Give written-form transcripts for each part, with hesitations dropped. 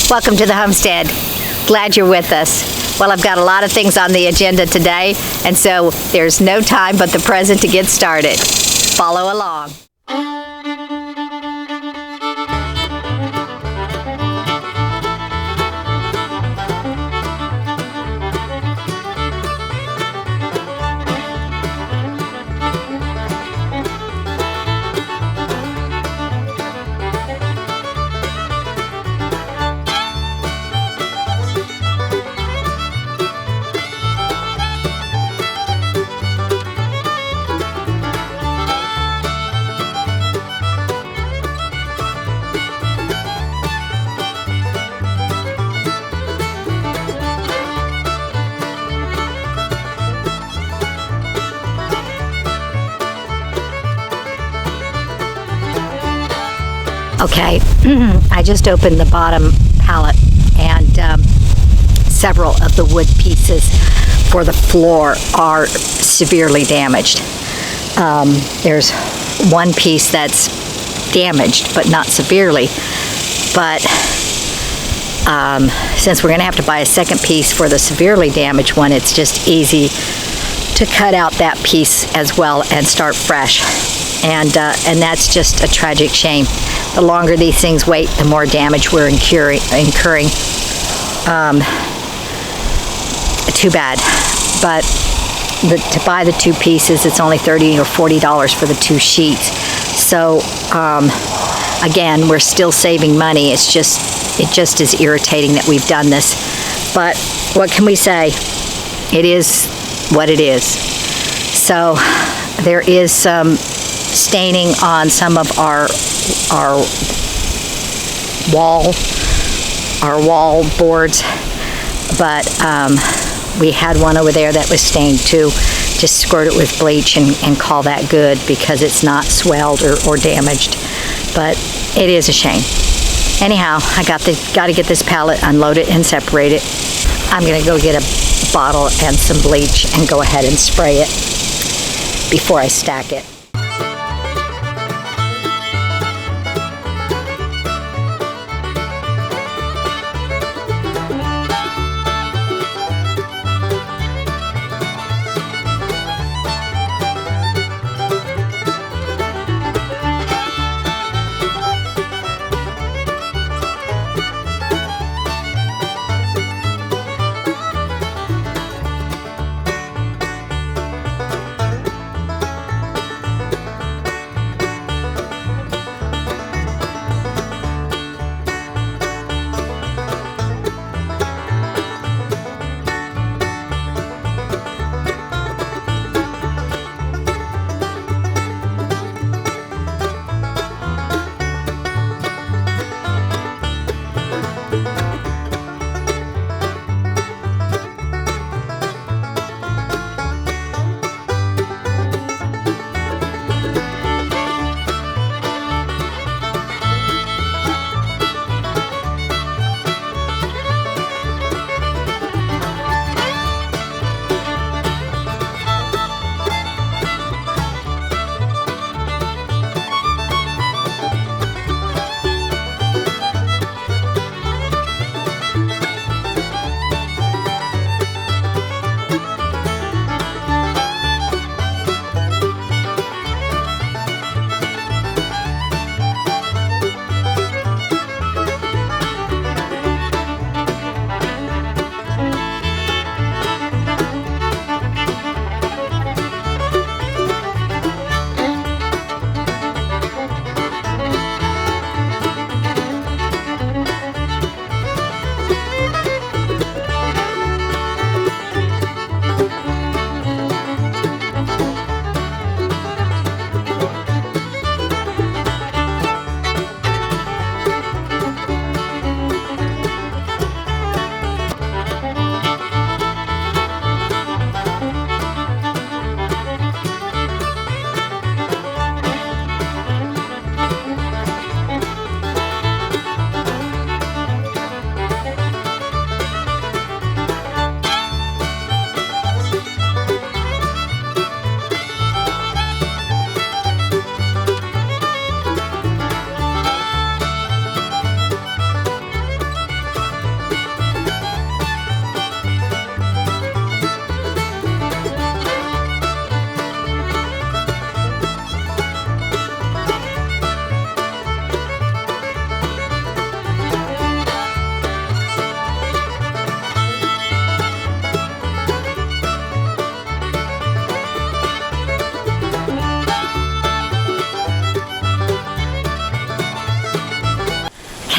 Welcome to the homestead. Glad you're with us. Well, I've got a lot of things on the agenda today, and so there's no time but the present to get started. Follow along. Okay, I just opened the bottom pallet, and several of the wood pieces for the floor are severely damaged. There's one piece that's damaged, but not severely. But since we're going to have to buy a second piece for the severely damaged one, it's just easy to cut out that piece as well and start fresh. And that's just a tragic shame. The longer these things wait, the more damage we're incurring. Too bad. But to buy the two pieces, it's only $30 or $40 for the two sheets. So again, we're still saving money. It just is irritating that we've done this. But what can we say? It is what it is. So there is some staining on some of our wall boards, but we had one over there that was stained too. Just squirt it with bleach and call that good, because it's not swelled or damaged. But it is a shame. Anyhow, I got to get this pallet, unload it, and separate it. I'm gonna go get a bottle and some bleach and go ahead and spray it before I stack it.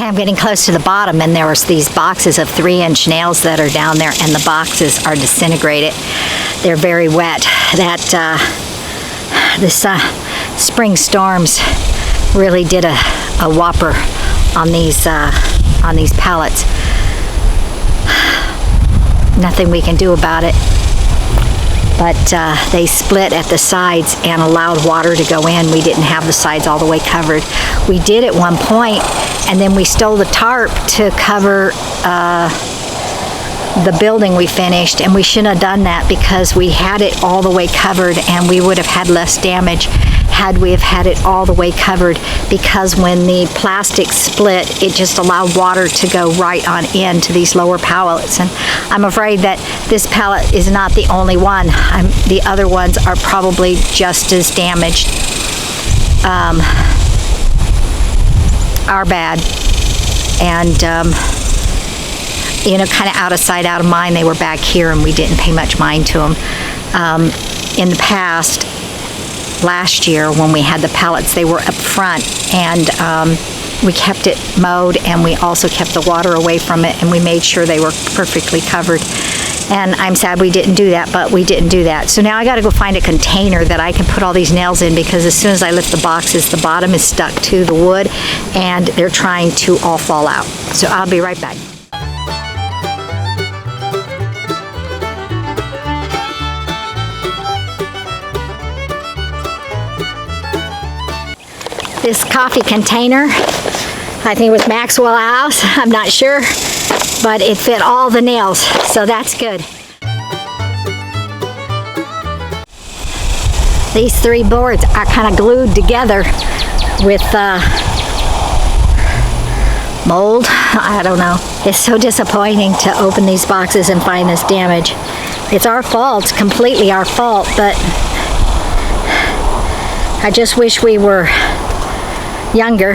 Okay, I'm getting close to the bottom, and there was these boxes of 3-inch nails that are down there, and the boxes are disintegrated. They're very wet. This spring storms really did a whopper on these pallets. Nothing we can do about it. But they split at the sides and allowed water to go in. We didn't have the sides all the way covered. We did at one point, and then we stole the tarp to cover the building we finished, and we shouldn't have done that because we had it all the way covered, and we would have had less damage had we have had it all the way covered, because when the plastic split, it just allowed water to go right on into these lower pallets. And I'm afraid that this pallet is not the only one. The other ones are probably just as damaged. Are bad. And you know, kind of out of sight, out of mind. They were back here, and we didn't pay much mind to them. In the past, last year, when we had the pallets, they were up front, and we kept it mowed, and we also kept the water away from it, and we made sure they were perfectly covered. And I'm sad we didn't do that, but we didn't do that. So now I got to go find a container that I can put all these nails in, because as soon as I lift the boxes, the bottom is stuck to the wood, and they're trying to all fall out. So I'll be right back. This coffee container, I think it was Maxwell House, I'm not sure, but it fit all the nails, so that's good. These 3 boards are kind of glued together with mold. I don't know. It's so disappointing to open these boxes and find this damage. It's our fault, completely our fault, but I just wish we were younger,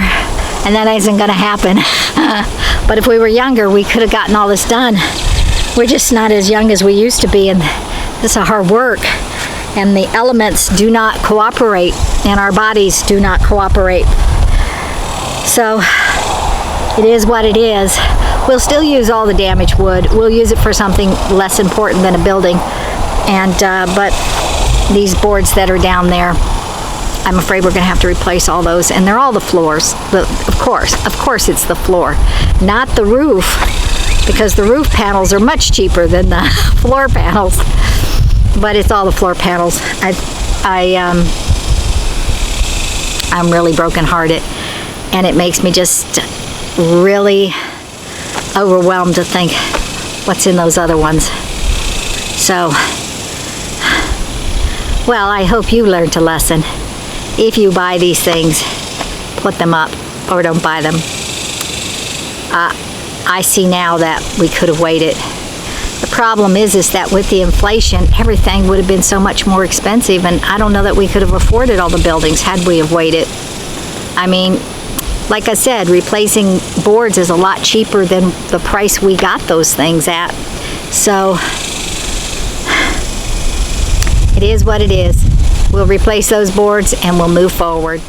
and that isn't going to happen. But if we were younger, we could have gotten all this done. We're just not as young as we used to be, and this is hard work, and the elements do not cooperate, and our bodies do not cooperate. So it is what it is. We'll still use all the damaged wood. We'll use it for something less important than a building, and but these boards that are down there, I'm afraid we're going to have to replace all those, and they're all the floors. Of course it's the floor, not the roof, because the roof panels are much cheaper than the floor panels. But it's all the floor panels. I'm really brokenhearted, and it makes me just really overwhelmed to think what's in those other ones. So, well, I hope you learned a lesson. If you buy these things, put them up or don't buy them. I see now that we could have waited. The problem is that with the inflation, everything would have been so much more expensive, and I don't know that we could have afforded all the buildings had we have waited. I mean, like I said, replacing boards is a lot cheaper than the price we got those things at. So, it is what it is. We'll replace those boards and we'll move forward.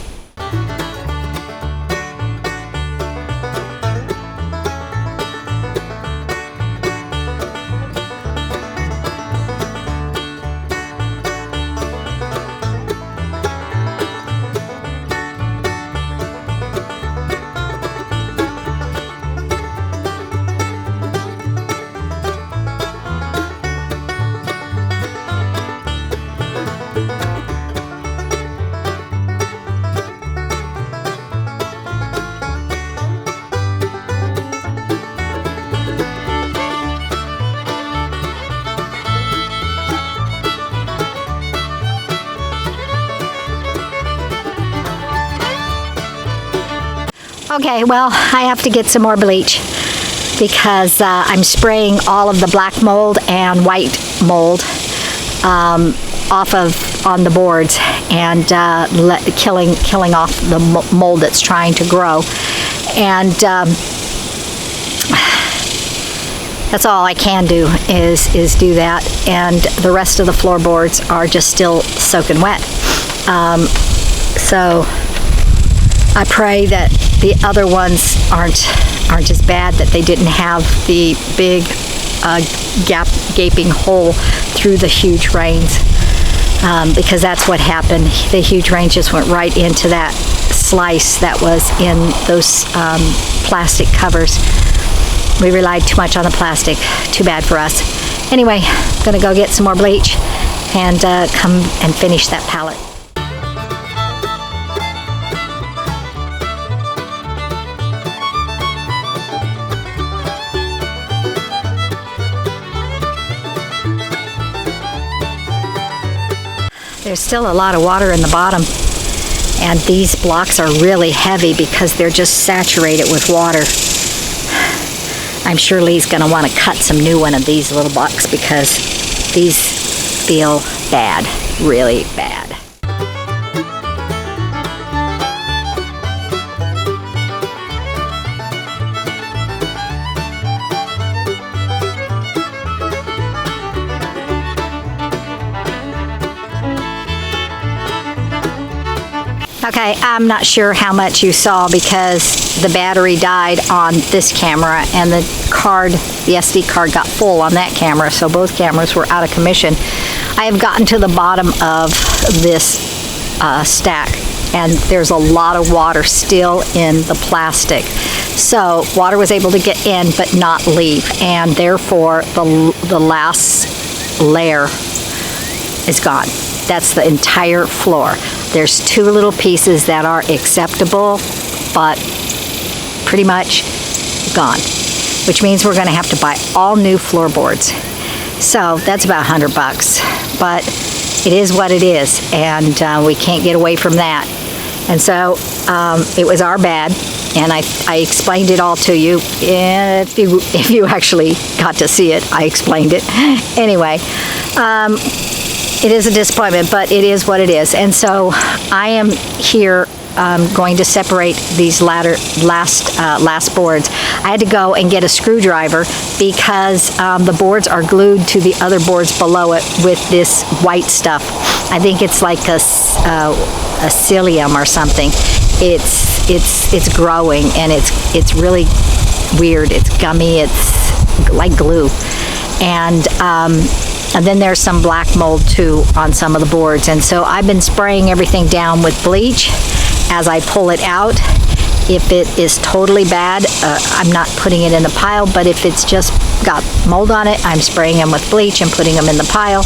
Okay, well, I have to get some more bleach because I'm spraying all of the black mold and white mold off of on the boards, and killing off the mold that's trying to grow. And that's all I can do is do that, and the rest of the floorboards are just still soaking wet. So I pray that the other ones aren't as bad, that they didn't have the big gaping hole through the huge rains, because that's what happened. The huge rain just went right into that slice that was in those plastic covers. We relied too much on the plastic. Too bad for us. Anyway, I'm gonna go get some more bleach and come and finish that pallet. There's still a lot of water in the bottom, and these blocks are really heavy because they're just saturated with water. I'm sure Lee's gonna want to cut some new one of these little blocks because these feel bad, really bad. Okay, I'm not sure how much you saw because the battery died on this camera and the SD card got full on that camera, so both cameras were out of commission. I have gotten to the bottom of this stack, and there's a lot of water still in the plastic. So water was able to get in but not leave, and therefore the last layer is gone. That's the entire floor. There's two little pieces that are acceptable, but pretty much gone, which means we're gonna have to buy all new floorboards. So that's about $100, but it is what it is, and we can't get away from that. And so it was our bad, and I explained it all to you. If you actually got to see it, I explained it. Anyway, it is a disappointment, but it is what it is. And so I am here going to separate these last boards. I had to go and get a screwdriver because the boards are glued to the other boards below it with this white stuff. I think it's like a psyllium or something. It's growing, and it's really weird. It's gummy. It's like glue, and then there's some black mold too on some of the boards. And so I've been spraying everything down with bleach as I pull it out. If it is totally bad, I'm not putting it in the pile, but if it's just got mold on it, I'm spraying them with bleach and putting them in the pile.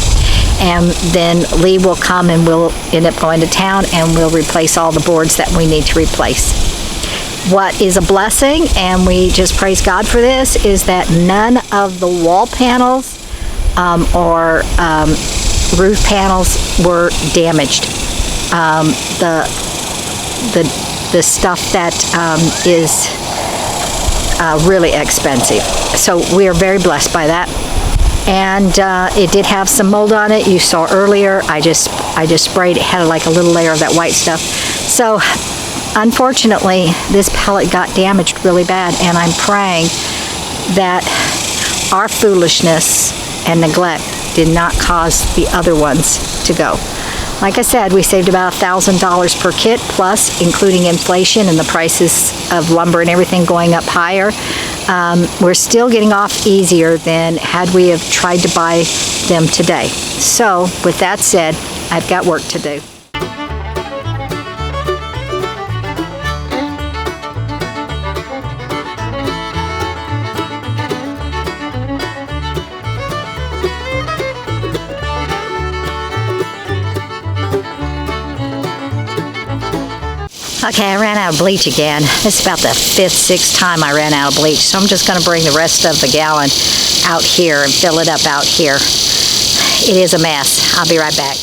And then Lee will come and we'll end up going to town and we'll replace all the boards that we need to replace. What is a blessing, and we just praise God for this, is that none of the wall panels or roof panels were damaged. The stuff that is really expensive. So we are very blessed by that. And it did have some mold on it. You saw earlier, I just sprayed it, had like a little layer of that white stuff. So unfortunately, this pallet got damaged really bad, and I'm praying that our foolishness and neglect did not cause the other ones to go. Like I said, we saved about $1,000 per kit, plus including inflation and the prices of lumber and everything going up higher. We're still getting off easier than had we have tried to buy them today. So with that said, I've got work to do. Okay, I ran out of bleach again. This is about the 5th, 6th time I ran out of bleach. So I'm just going to bring the rest of the gallon out here and fill it up out here. It is a mess. I'll be right back.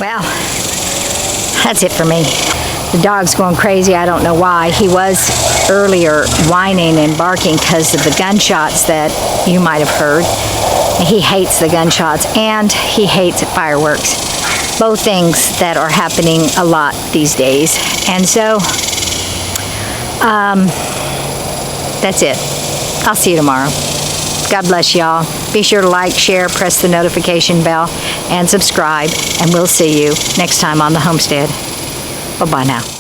Well, that's it for me. The dog's going crazy. I don't know why. He was earlier whining and barking because of the gunshots that you might have heard. He hates the gunshots and he hates fireworks. Both things that are happening a lot these days. And so, that's it. I'll see you tomorrow. God bless y'all. Be sure to like, share, press the notification bell, and subscribe. And we'll see you next time on the homestead. Bye-bye now.